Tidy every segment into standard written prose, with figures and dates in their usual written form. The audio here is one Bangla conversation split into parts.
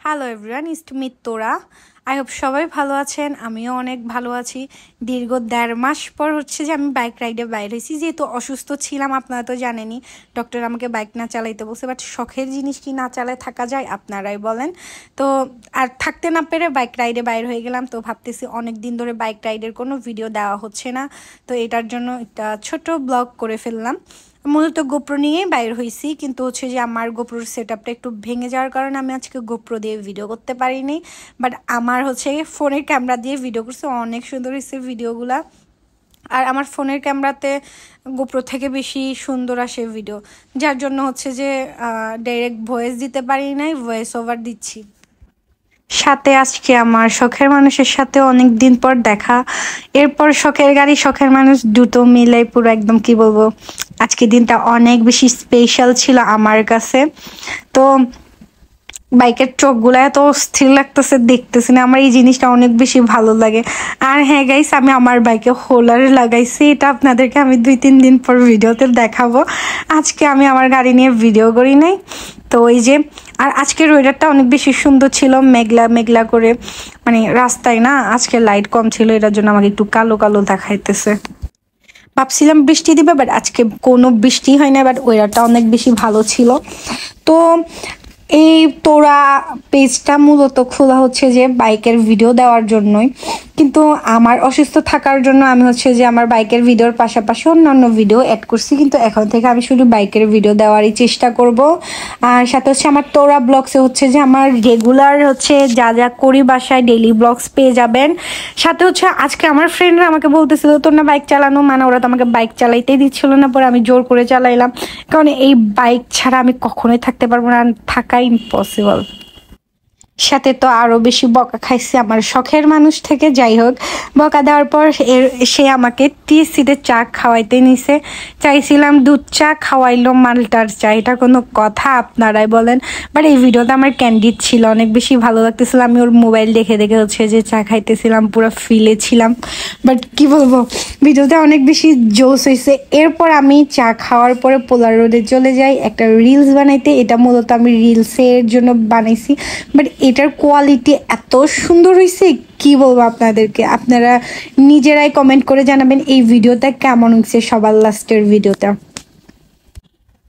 হ্যালো এভরিওয়ান, ইটস মি তোরা। আই হোপ সবাই ভালো আছেন, আমিও অনেক ভালো আছি। দীর্ঘ 1.5 মাস পর হচ্ছে যে আমি বাইক রাইডে বাইর হয়েছি, যেহেতু অসুস্থ ছিলাম। আপনারা তো জানেনই, ডক্টর আমাকে বাইক না চালাইতে বলছে, বাট শখের জিনিস কি না চালায় থাকা যায় আপনারাই বলেন। তো আর থাকতে না পেরে বাইক রাইডে বাইর হয়ে গেলাম। তো ভাবতেছি অনেক দিন ধরে বাইক রাইডের কোনো ভিডিও দেওয়া হচ্ছে না, তো এটার জন্য একটা ছোট ব্লগ করে ফেললাম। মূলত গোপ্রো নিয়েই বাইর হয়েছি, কিন্তু হচ্ছে যে আমার গোপ্রোর সেট আপটা একটু ভেঙে যাওয়ার কারণে আমি আজকে গোপ্রো দিয়ে ভিডিও করতে পারিনি। বাট আমার হচ্ছে ফোনের ক্যামেরা দিয়ে ভিডিও করছে, অনেক সুন্দর হয়েছে ভিডিওগুলা। আর আমার ফোনের ক্যামেরাতে গোপ্রো থেকে বেশি সুন্দর আসে ভিডিও, যার জন্য হচ্ছে যে ডাইরেক্ট ভয়েস দিতে পারি নাই, ভয়েস ওভার দিচ্ছি। সাথে আজকে আমার শখের মানুষের সাথে অনেক দিন পর দেখা, এরপর শখের গাড়ি শখের মানুষ দুটো মিলে পুরো একদম কি বলবো, আজকে দিনটা অনেক বেশি স্পেশাল ছিল আমার কাছে। তো বাইকের চোখগুলো এত স্থির লাগতেছে, দেখতেছি না, আমার এই জিনিসটা অনেক বেশি ভালো লাগে। আর হ্যাঁ গাইস, আমি আমার বাইকে হোলার লাগাইছি, এটা আপনাদেরকে আমি 2-3 দিন পর ভিডিওতে দেখাবো। আজকে আমি আমার গাড়ি নিয়ে ভিডিও করি নাই। তো ওই যে, আর আজকের ওয়েদারটা অনেক বেশি সুন্দর ছিল, মেঘলা মেঘলা করে, মানে রাস্তায় না আজকে লাইট কম ছিল, এটার জন্য আমাকে একটু কালো কালো দেখাইতেছে। ভাবছিলাম বৃষ্টি দিবে, বাট আজকে কোনো বৃষ্টি হয় না, বাট ওয়েদারটা অনেক বেশি ভালো ছিল। তো এই তোরা পেজটা মূলত খোলা হচ্ছে যে বাইকের ভিডিও দেওয়ার জন্যই, কিন্তু আমার অসুস্থ থাকার জন্য আমি হচ্ছে যে আমার বাইকের ভিডিওর পাশাপাশি অন্যান্য ভিডিও অ্যাড করছি, কিন্তু এখন থেকে আমি শুধু বাইকের ভিডিও দেওয়ারই চেষ্টা করব। আর সাথে হচ্ছে আমার তোরা ব্লগসে হচ্ছে যে আমার রেগুলার হচ্ছে যা যা করি বাসায় ডেইলি ব্লগস পেয়ে যাবেন। সাথে হচ্ছে আজকে আমার ফ্রেন্ডরা আমাকে বলতেছিল তোর না বাইক চালানো, মানে ওরা তো আমাকে বাইক চালাইতেই দিচ্ছিল না, পরে আমি জোর করে চালাইলাম, কারণ এই বাইক ছাড়া আমি কখনোই থাকতে পারবো না, থাকা ইম্পসিবল। সাথে তো আরো বেশি বকা খাইছি আমার শখের মানুষ থেকে। যাই হোক, বকা দেওয়ার পর সে আমাকে টি সিটে চা খাওয়াইতে নিছে। চাইছিলাম দুধ চা, খাওয়াইলো মালটার চা, এটা কোনো কথা আপনারাই বলেন। বাট এই ভিডিওটা আমার ক্যান্ডিড ছিল, অনেক বেশি ভালো লাগতেছিল। আমি ওর মোবাইল দেখে দেখে হচ্ছে যে চা খাইতেছিলাম, পুরো ফিলে ছিলাম। বাট কি বলবো, ভিডিওটা অনেক বেশি জোস হয়েছে। এরপর আমি চা খাওয়ার পরে পোলার রোডে চলে যাই একটা রিলস বানাইতে। এটা মূলত আমি রিলসের জন্য বানাইছি, বাট এটার কোয়ালিটি এত সুন্দর হয়েছে কি বলবো আপনাদেরকে। আপনারা নিজেরাই কমেন্ট করে জানাবেন এই ভিডিওটা কেমন হয়েছে, সবার লাস্টের ভিডিওটা।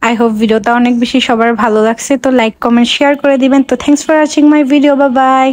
আই হোপ ভিডিওটা অনেক বেশি সবার ভালো লাগছে, তো লাইক কমেন্ট শেয়ার করে দিবেন। তো thanks for watching my video, bye bye.